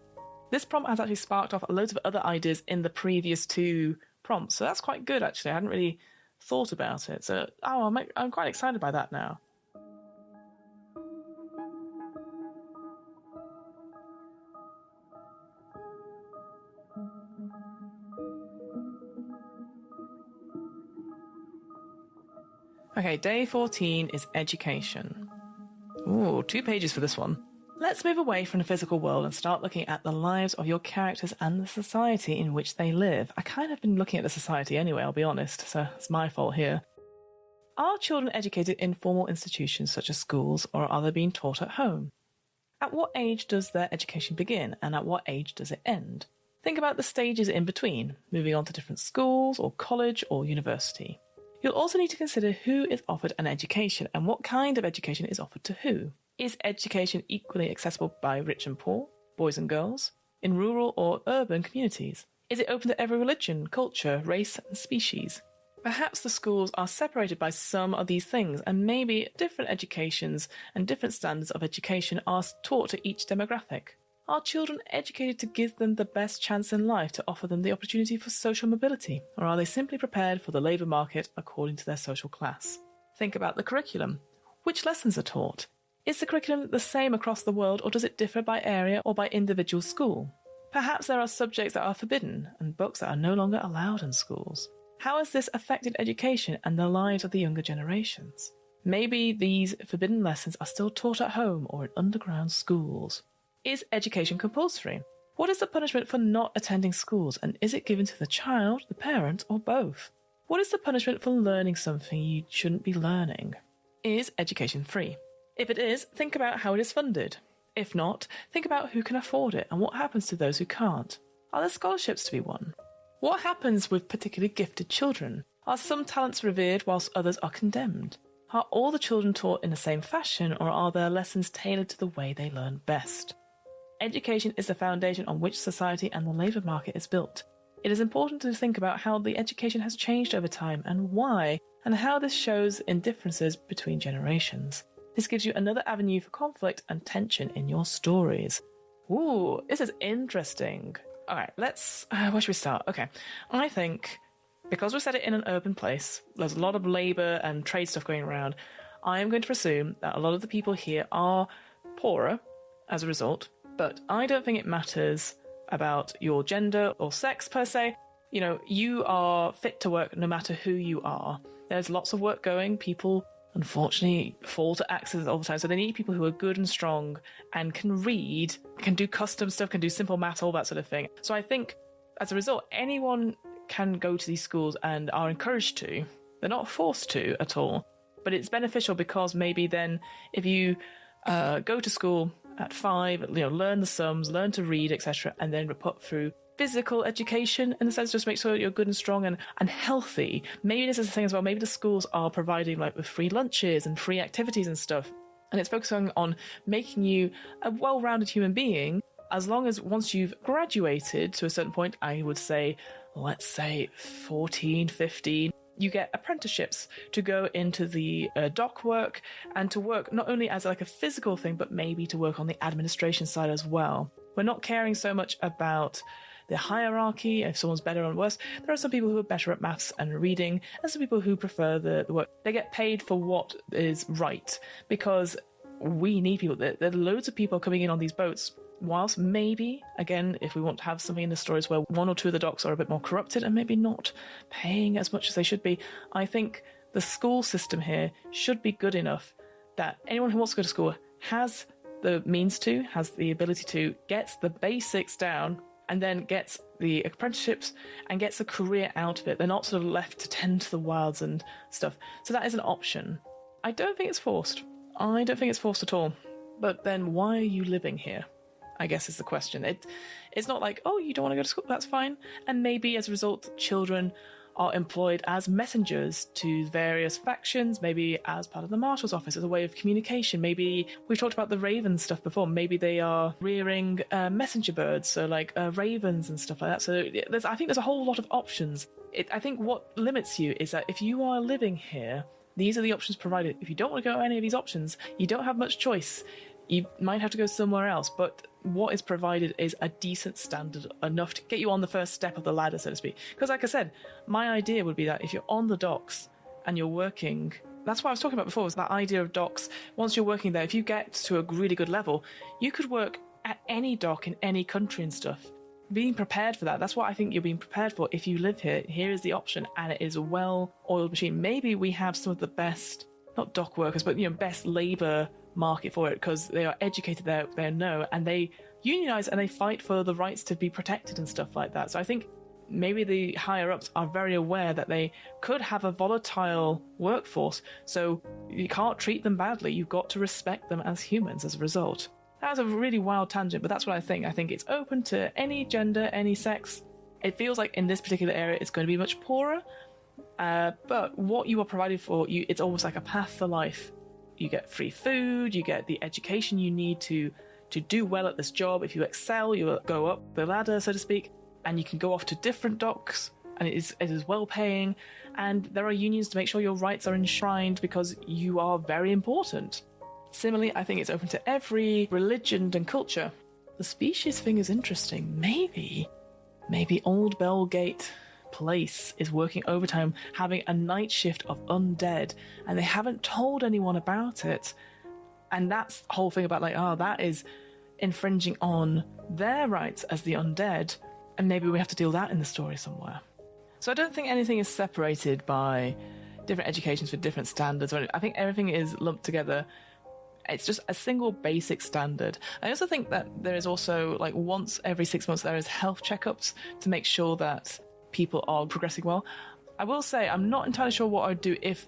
This prompt has actually sparked off loads of other ideas in the previous two prompts, so that's quite good actually. I hadn't really thought about it, so I'm quite excited by that now. Okay, day 14 is education. Ooh, 2 pages for this one. Let's move away from the physical world and start looking at the lives of your characters and the society in which they live. I kind of been looking at the society anyway, I'll be honest, so it's my fault here. Are children educated in formal institutions such as schools, or are they being taught at home? At what age does their education begin, and at what age does it end? Think about the stages in between, moving on to different schools or college or university. You'll also need to consider who is offered an education and what kind of education is offered to who. Is education equally accessible by rich and poor, boys and girls, in rural or urban communities? Is it open to every religion, culture, race and species? Perhaps the schools are separated by some of these things, and maybe different educations and different standards of education are taught to each demographic. Are children educated to give them the best chance in life, to offer them the opportunity for social mobility, or are they simply prepared for the labour market according to their social class? Think about the curriculum. Which lessons are taught? Is the curriculum the same across the world, or does it differ by area or by individual school? Perhaps there are subjects that are forbidden and books that are no longer allowed in schools. How has this affected education and the lives of the younger generations? Maybe these forbidden lessons are still taught at home or in underground schools. Is education compulsory? What is the punishment for not attending schools, and is it given to the child, the parent, or both? What is the punishment for learning something you shouldn't be learning? Is education free? If it is, think about how it is funded. If not, think about who can afford it and what happens to those who can't. Are there scholarships to be won? What happens with particularly gifted children? Are some talents revered whilst others are condemned? Are all the children taught in the same fashion, or are their lessons tailored to the way they learn best? Education is the foundation on which society and the labour market is built. It is important to think about how the education has changed over time and why, and how this shows in differences between generations. This gives you another avenue for conflict and tension in your stories. Ooh, this is interesting. Alright, where should we start? Okay, I think, because we set it in an urban place, there's a lot of labour and trade stuff going around, I am going to presume that a lot of the people here are poorer as a result. But I don't think it matters about your gender or sex per se. You know, you are fit to work no matter who you are. There's lots of work going. People, unfortunately, fall to accidents all the time. So they need people who are good and strong and can read, can do custom stuff, can do simple math, all that sort of thing. So I think, as a result, anyone can go to these schools and are encouraged to. They're not forced to at all. But it's beneficial because maybe then if you go to school at 5, learn the sums, learn to read, etc., and then put through physical education in the sense just make sure you're good and strong and healthy. Maybe this is the thing as well. Maybe the schools are providing like with free lunches and free activities and stuff. And it's focusing on making you a well-rounded human being as long as once you've graduated to a certain point, I would say, let's say 14, 15, you get apprenticeships to go into the dock work and to work not only as like a physical thing, but maybe to work on the administration side as well. We're not caring so much about the hierarchy, if someone's better or worse. There are some people who are better at maths and reading, and some people who prefer the work. They get paid for what is right, because we need people. There are loads of people coming in on these boats, whilst maybe, again, if we want to have something in the stories where 1 or 2 of the docks are a bit more corrupted and maybe not paying as much as they should be, I think the school system here should be good enough that anyone who wants to go to school has the means to, has the ability to, gets the basics down, and then gets the apprenticeships and gets a career out of it. They're not sort of left to tend to the wilds and stuff. So that is an option. I don't think it's forced. I don't think it's forced at all. But then why are you living here? I guess is the question. It's not like, oh, you don't want to go to school, that's fine. And maybe as a result, children are employed as messengers to various factions, maybe as part of the Marshal's office as a way of communication. Maybe we've talked about the raven stuff before. Maybe they are rearing messenger birds, so like ravens and stuff like that. So I think there's a whole lot of options. I think what limits you is that if you are living here, these are the options provided. If you don't want to go any of these options, you don't have much choice. You might have to go somewhere else, but what is provided is a decent standard, enough to get you on the first step of the ladder, so to speak. Because like I said, my idea would be that if you're on the docks and you're working, that's what I was talking about before, was that idea of docks. Once you're working there, if you get to a really good level, you could work at any dock in any country and stuff. Being prepared for that's what I think you're being prepared for. If you live here, here is the option, and it is a well-oiled machine. Maybe we have some of the best, not dock workers, but best labour market for it, because they are educated, they know, and they unionize and they fight for the rights to be protected and stuff like that. So I think maybe the higher ups are very aware that they could have a volatile workforce, so you can't treat them badly. You've got to respect them as humans as a result. That was a really wild tangent, but that's what I think. I think it's open to any gender, any sex. It feels like in this particular area it's going to be much poorer, but what you are provided for, it's almost like a path for life. You get free food, you get the education you need to do well at this job. If you excel, you will go up the ladder, so to speak, and you can go off to different docks, and it is well paying, and there are unions to make sure your rights are enshrined because you are very important. Similarly, I think it's open to every religion and culture. The species thing is interesting. Maybe Old Bellgate Place is working overtime, having a night shift of undead, and they haven't told anyone about it. And that's the whole thing about that is infringing on their rights as the undead, and maybe we have to deal with that in the story somewhere. So I don't think anything is separated by different educations for different standards. I think everything is lumped together. It's just a single basic standard. I also think that there is also, once every 6 months, there is health checkups to make sure that people are progressing well. I will say I'm not entirely sure what I'd do if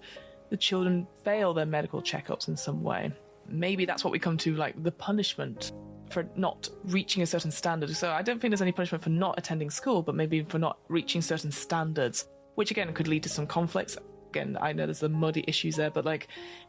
the children fail their medical checkups in some way. Maybe that's what we come to, the punishment for not reaching a certain standard. So I don't think there's any punishment for not attending school, but maybe for not reaching certain standards, which again could lead to some conflicts. Again, I know there's the muddy issues there, but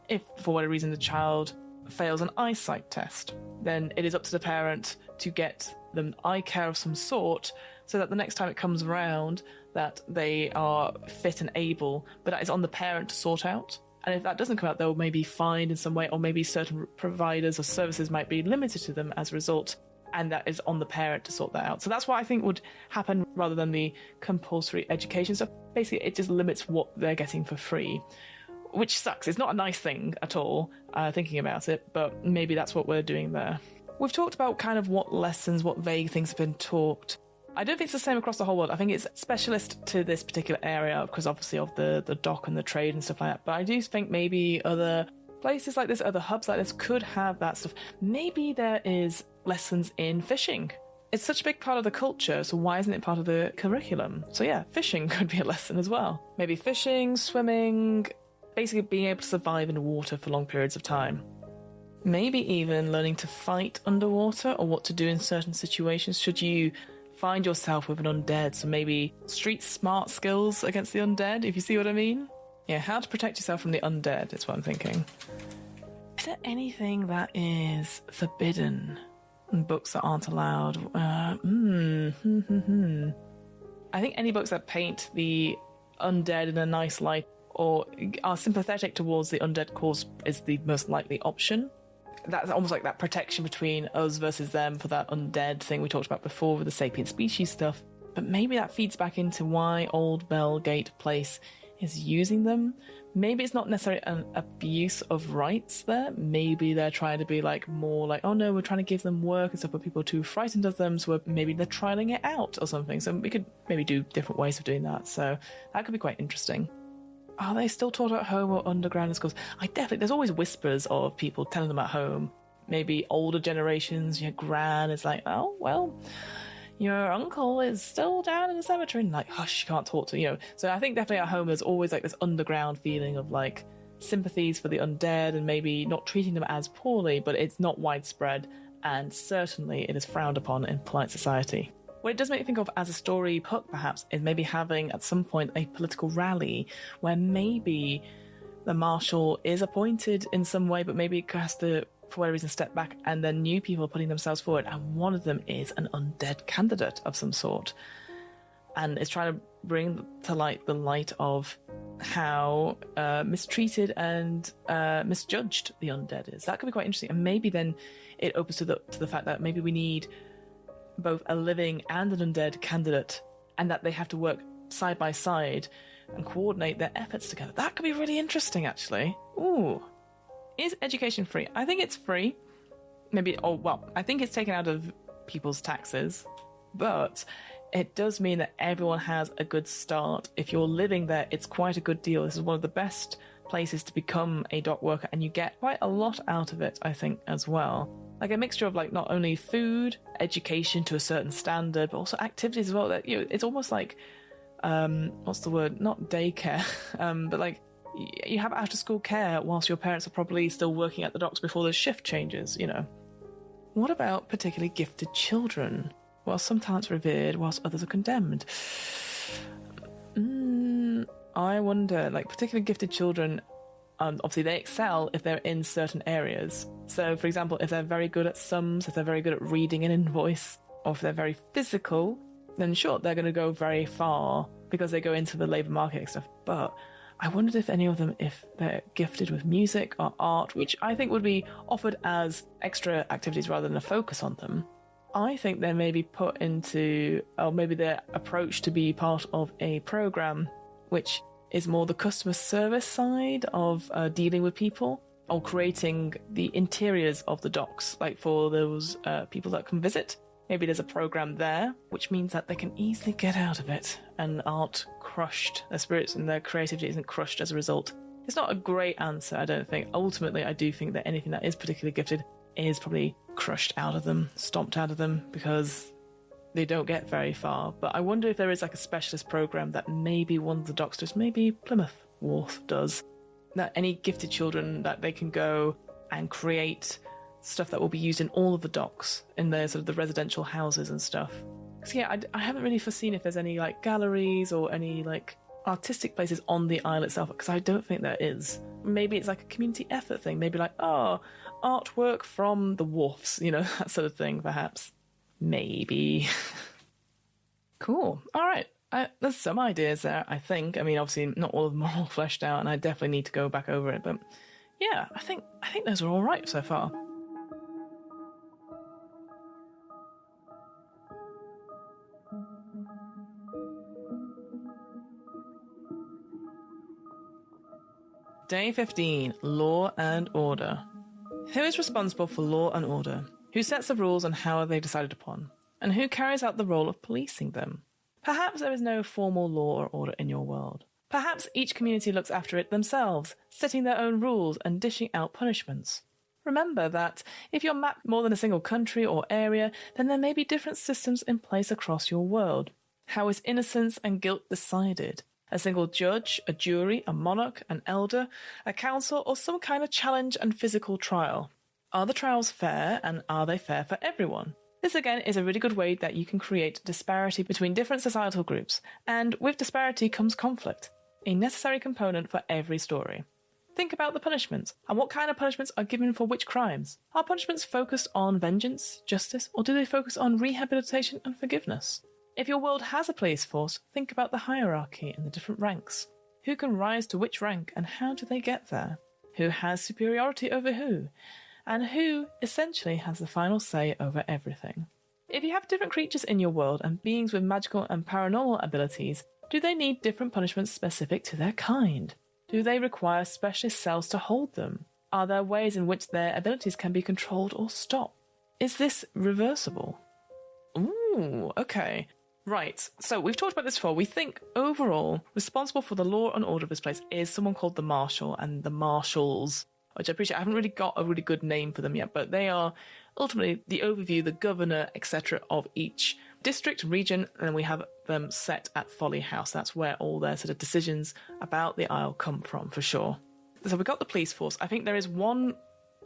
if for whatever reason the child fails an eyesight test, then it is up to the parent to get them eye care of some sort, so that the next time it comes around that they are fit and able, but that is on the parent to sort out. And if that doesn't come out, they'll maybe fined in some way, or maybe certain providers or services might be limited to them as a result, and that is on the parent to sort that out. So that's what I think would happen rather than the compulsory education. So basically it just limits what they're getting for free, which sucks. It's not a nice thing at all, thinking about it, but maybe that's what we're doing there. We've talked about kind of what lessons, what vague things have been taught. I don't think it's the same across the whole world. I think it's specialist to this particular area because obviously of the dock and the trade and stuff like that. But I do think maybe other places like this, other hubs like this could have that stuff. Maybe there is lessons in fishing. It's such a big part of the culture, so why isn't it part of the curriculum? So yeah, fishing could be a lesson as well. Maybe fishing, swimming, basically being able to survive in water for long periods of time. Maybe even learning to fight underwater or what to do in certain situations should you find yourself with an undead. So maybe street smart skills against the undead, if you see what I mean. Yeah, how to protect yourself from the undead is what I'm thinking. Is there anything that is forbidden in books that aren't allowed? I think any books that paint the undead in a nice light or are sympathetic towards the undead cause is the most likely option. That's almost like that protection between us versus them for that undead thing we talked about before with the sapient species stuff. But maybe that feeds back into why Old Bellgate Place is using them. Maybe it's not necessarily an abuse of rights there. Maybe they're trying to be like more like, oh no, we're trying to give them work and stuff, but people are too frightened of them, so maybe they're trialing it out or something. So we could maybe do different ways of doing that. So that could be quite interesting. Are they still taught at home or underground in schools? There's always whispers of people telling them at home. Maybe older generations, your gran is like, oh, well, your uncle is still down in the cemetery. And like, hush, you can't talk to, So I think definitely at home there's always like this underground feeling of like sympathies for the undead and maybe not treating them as poorly, but it's not widespread. And certainly it is frowned upon in polite society. What it does make me think of as a story hook, perhaps, is maybe having at some point a political rally where maybe the marshal is appointed in some way, but maybe has to, for whatever reason, step back, and then new people are putting themselves forward, and one of them is an undead candidate of some sort. And it's trying to bring to light the light of how mistreated and misjudged the undead is. That could be quite interesting. And maybe then it opens to the fact that maybe we need both a living and an undead candidate, and that they have to work side by side and coordinate their efforts together. That could be really interesting, actually. Ooh. Is education free? I think it's free. I think it's taken out of people's taxes, but it does mean that everyone has a good start. If you're living there, it's quite a good deal. This is one of the best places to become a dock worker, and you get quite a lot out of it, I think, as well. Like a mixture of like not only food, education to a certain standard, but also activities as well. That it's almost like what's the word? Not daycare, but like you have after school care whilst your parents are probably still working at the docks before the shift changes. What about particularly gifted children? Well, some talents are revered whilst others are condemned. I wonder, like particularly gifted children. Obviously, they excel if they're in certain areas. So, for example, if they're very good at sums, if they're very good at reading an invoice, or if they're very physical, then sure, they're going to go very far because they go into the labour market and stuff. But I wondered if any of them, if they're gifted with music or art, which I think would be offered as extra activities rather than a focus on them. I think they may be put into, or maybe they're approached to be part of a programme which is more the customer service side of dealing with people, or creating the interiors of the docks, like for those people that can visit. Maybe there's a program there, which means that they can easily get out of it and aren't crushed. Their spirits and their creativity isn't crushed as a result. It's not a great answer, I don't think. Ultimately, I do think that anything that is particularly gifted is probably crushed out of them, stomped out of them, because they don't get very far. But I wonder if there is like a specialist program that maybe one of the docks does, maybe Plymouth Wharf does, that any gifted children that they can go and create stuff that will be used in all of the docks, in their sort of the residential houses and stuff. So yeah, I haven't really foreseen if there's any like galleries or any like artistic places on the isle itself, because I don't think there is. Maybe it's like a community effort thing, maybe like, artwork from the wharfs, that sort of thing, perhaps. Maybe. Cool. All right. There's some ideas there, I think. I mean, obviously not all of them are all fleshed out, and I definitely need to go back over it. But yeah, I think those are all right so far. Day 15, Law and Order. Who is responsible for law and order? Who sets the rules and how are they decided upon? And who carries out the role of policing them? Perhaps there is no formal law or order in your world. Perhaps each community looks after it themselves, setting their own rules and dishing out punishments. Remember that if you're mapped more than a single country or area, then there may be different systems in place across your world. How is innocence and guilt decided? A single judge, a jury, a monarch, an elder, a council, or some kind of challenge and physical trial. Are the trials fair, and are they fair for everyone? This again is a really good way that you can create disparity between different societal groups, and with disparity comes conflict, a necessary component for every story. Think about the punishments, and what kind of punishments are given for which crimes. Are punishments focused on vengeance, justice, or do they focus on rehabilitation and forgiveness? If your world has a police force, think about the hierarchy and the different ranks. Who can rise to which rank, and how do they get there? Who has superiority over who? And who, essentially, has the final say over everything. If you have different creatures in your world and beings with magical and paranormal abilities, do they need different punishments specific to their kind? Do they require specialist cells to hold them? Are there ways in which their abilities can be controlled or stopped? Is this reversible? Ooh, okay. Right, so we've talked about this before. We think overall, responsible for the law and order of this place is someone called the Marshal and the Marshals, which I appreciate. I haven't really got a really good name for them yet, but they are ultimately the overview, the governor, etc. of each district, region, and we have them set at Folly House. That's where all their sort of decisions about the Isle come from, for sure. So we've got the police force. I think there is one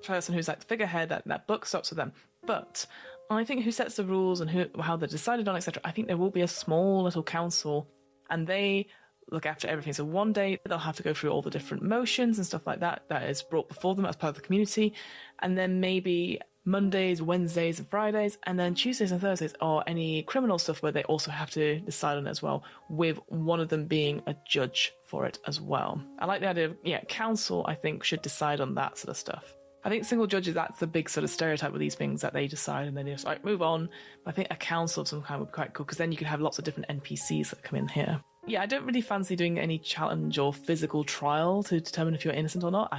person who's like the figurehead, that buck stops with them, but I think who sets the rules and how they're decided on, etc. I think there will be a small little council, and they look after everything. So one day they'll have to go through all the different motions and stuff like that is brought before them as part of the community, and then maybe Mondays, Wednesdays and Fridays, and then Tuesdays and Thursdays are any criminal stuff where they also have to decide on it as well, with one of them being a judge for it as well. I like the idea of, council I think should decide on that sort of stuff. I think single judges, that's the big sort of stereotype with these things, that they decide and then they just like move on. But I think a council of some kind would be quite cool, because then you can have lots of different NPCs that come in here. Yeah, I don't really fancy doing any challenge or physical trial to determine if you're innocent or not.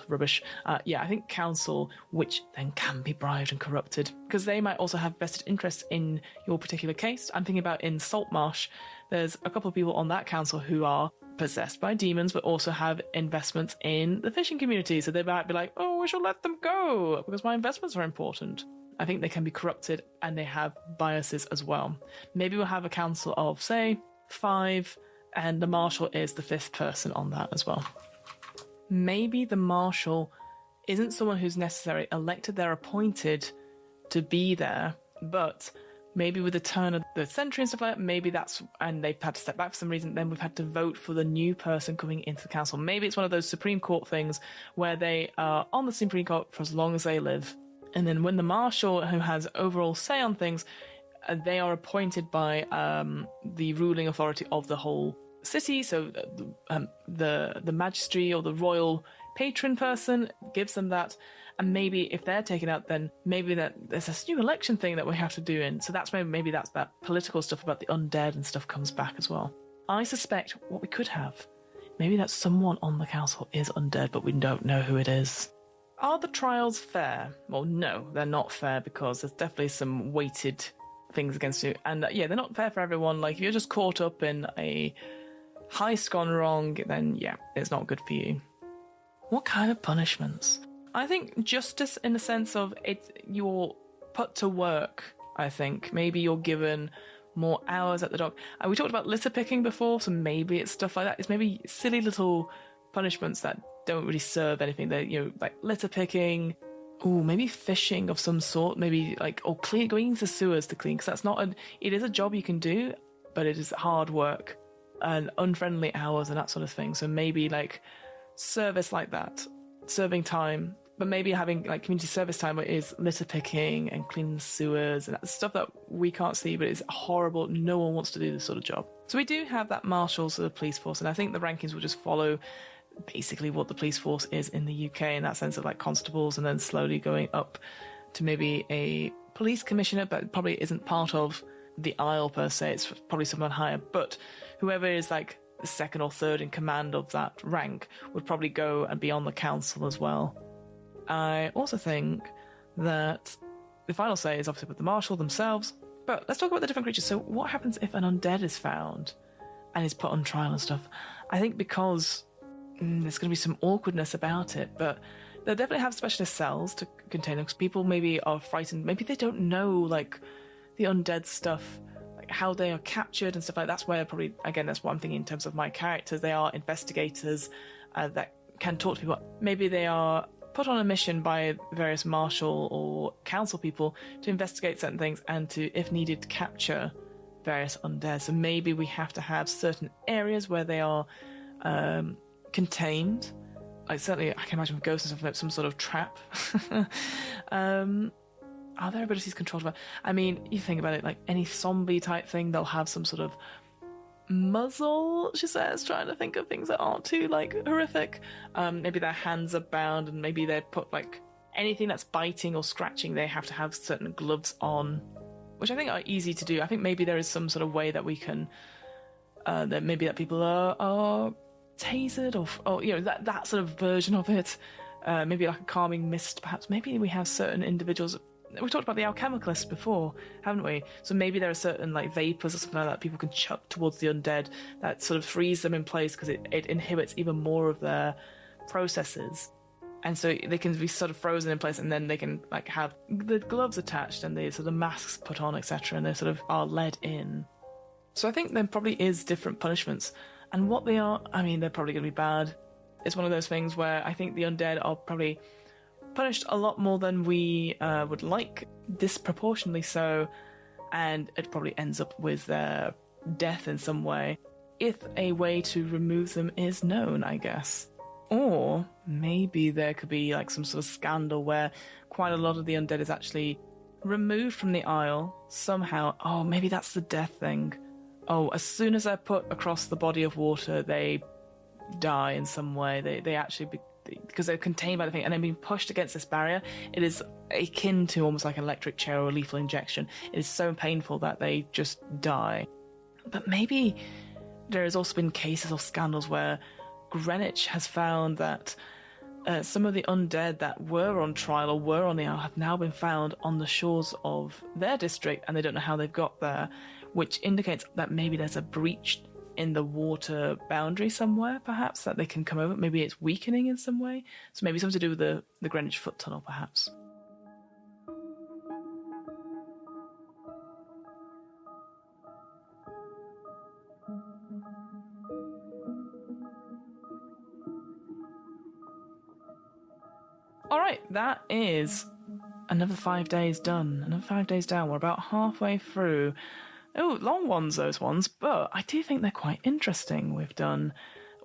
Rubbish. I think council, which then can be bribed and corrupted, because they might also have vested interests in your particular case. I'm thinking about in Saltmarsh, there's a couple of people on that council who are possessed by demons, but also have investments in the fishing community. So they might be like, oh, we should let them go because my investments are important. I think they can be corrupted and they have biases as well. Maybe we'll have a council of, say, 5, and the Marshal is the 5th person on that as well. Maybe the Marshal isn't someone who's necessarily elected, they're appointed to be there, but maybe with the turn of the century and stuff like that, maybe that's, and they've had to step back for some reason, then we've had to vote for the new person coming into the council. Maybe it's one of those Supreme Court things where they are on the Supreme Court for as long as they live. And then when the Marshal, who has overall say on things, they are appointed by the ruling authority of the whole city. So the magistrate or the royal patron person gives them that. And maybe if they're taken out, then maybe that there's this new election thing that we have to do in. So that's maybe that's that political stuff about the undead and stuff comes back as well. I suspect what we could have, maybe that someone on the council is undead, but we don't know who it is. Are the trials fair? Well, no, they're not fair, because there's definitely some weighted things against you. And they're not fair for everyone. Like if you're just caught up in a heist gone wrong, then it's not good for you. What kind of punishments? I think justice in the sense of you're put to work, I think. Maybe you're given more hours at the dock. We talked about litter picking before, so maybe it's stuff like that. It's maybe silly little punishments that don't really serve anything. They're, like litter picking, maybe fishing of some sort, maybe going into sewers to clean, because it is a job you can do, but it is hard work and unfriendly hours and that sort of thing. So maybe like service like that, serving time, but maybe having like community service time where it is litter picking and cleaning the sewers and that's stuff that we can't see, but it's horrible. No one wants to do this sort of job. So we do have that marshals of the police force, and I think the rankings will just follow basically what the police force is in the UK, in that sense of like constables, and then slowly going up to maybe a police commissioner, but probably isn't part of the Isle per se. It's probably someone higher, but whoever is like the second or third in command of that rank would probably go and be on the council as well. I also think that the final say is obviously with the marshal themselves, but let's talk about the different creatures. So what happens if an undead is found and is put on trial and stuff? I think because there's going to be some awkwardness about it, but they'll definitely have specialist cells to contain them, because people maybe are frightened. Maybe they don't know like the undead stuff, how they are captured and stuff like that. That's where probably, again, that's what I'm thinking in terms of my characters. They are investigators that can talk to people. Maybe they are put on a mission by various marshal or council people to investigate certain things and to, if needed, capture various undead. So maybe we have to have certain areas where they are contained. Like certainly, I can imagine with ghosts and stuff like some sort of trap. Are their abilities controlled by? I mean, you think about it, like any zombie type thing, they'll have some sort of muzzle, she says, trying to think of things that aren't too, like, horrific. Maybe their hands are bound, and maybe they put, like, anything that's biting or scratching, they have to have certain gloves on, which I think are easy to do. I think maybe there is some sort of way that we can, that maybe that people are tasered, or you know, that sort of version of it. Maybe like a calming mist, perhaps. Maybe we have certain individuals. We talked about the alchemicalists before, haven't we? So maybe there are certain like vapors or something like that people can chuck towards the undead that sort of freeze them in place because it inhibits even more of their processes. And so they can be sort of frozen in place, and then they can like have the gloves attached and the sort of masks put on, etc., and they sort of are led in. So I think there probably is different punishments. And what they are, I mean, they're probably going to be bad. It's one of those things where I think the undead are probably punished a lot more than we would like, disproportionately so, and it probably ends up with their death in some way, if a way to remove them is known, I guess. Or maybe there could be like some sort of scandal where quite a lot of the undead is actually removed from the Isle somehow. Oh, maybe that's the death thing. Oh, as soon as they're put across the body of water, they die in some way. They actually because they're contained by the thing and they're being pushed against this barrier. It is akin to almost like an electric chair or a lethal injection. It is so painful that they just die. But maybe there has also been cases or scandals where Greenwich has found that some of the undead that were on trial or were on the Isle have now been found on the shores of their district, and they don't know how they've got there, which indicates that maybe there's a breach in the water boundary somewhere, perhaps, that they can come over. Maybe it's weakening in some way. So maybe something to do with the Greenwich Foot Tunnel, perhaps. All right, that is another 5 days done. Another 5 days down. We're about halfway through. Oh, long ones, those ones, but I do think they're quite interesting. We've done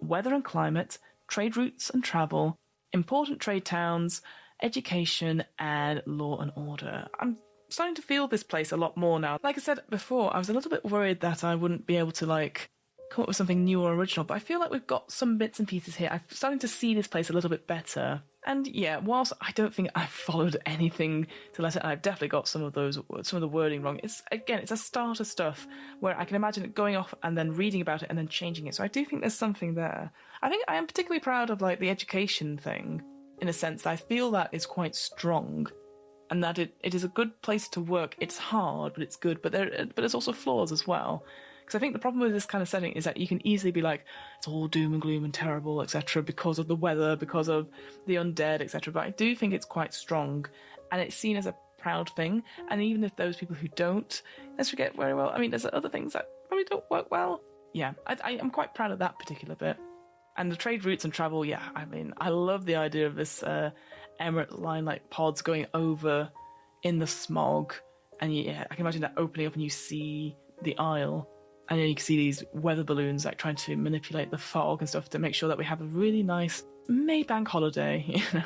weather and climate, trade routes and travel, important trade towns, education, and law and order. I'm starting to feel this place a lot more now. Like I said before, I was a little bit worried that I wouldn't be able to, like, come up with something new or original, but I feel like we've got some bits and pieces here. I'm starting to see this place a little bit better. And yeah, whilst I don't think I've followed anything to letter, and I've definitely got some of the wording wrong. It's a starter stuff where I can imagine it going off and then reading about it and then changing it. So I do think there's something there. I think I am particularly proud of like the education thing, in a sense. I feel that is quite strong, and that it is a good place to work. It's hard, but it's good. But there's also flaws as well. Because I think the problem with this kind of setting is that you can easily be like, it's all doom and gloom and terrible, etc., because of the weather, because of the undead, etc. But I do think it's quite strong, and it's seen as a proud thing. And even if those people who don't necessarily get very well, I mean, there's other things that probably don't work well. Yeah, I am quite proud of that particular bit. And the trade routes and travel, yeah, I mean, I love the idea of this Emirate line, like pods going over in the smog. And yeah, I can imagine that opening up and you see the Isle. And then you can see these weather balloons like trying to manipulate the fog and stuff to make sure that we have a really nice Maybank holiday, you know.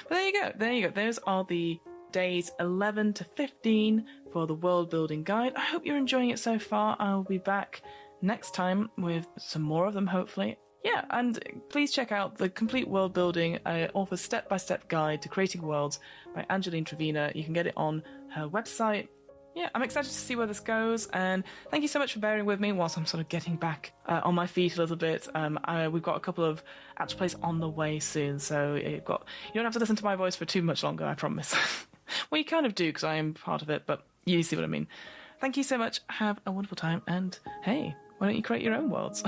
But there you go. Those are the days 11 to 15 for the World Building Guide. I hope you're enjoying it so far. I'll be back next time with some more of them, hopefully. Yeah, and please check out the Complete World Building, author's step-by-step guide to creating worlds by Angeline Trevina. You can get it on her website. Yeah, I'm excited to see where this goes, and thank you so much for bearing with me whilst I'm sort of getting back on my feet a little bit. We've got a couple of actual plays on the way soon, so you don't have to listen to my voice for too much longer, I promise. Well, you kind of do, because I am part of it, but you see what I mean. Thank you so much, have a wonderful time, and hey, why don't you create your own worlds?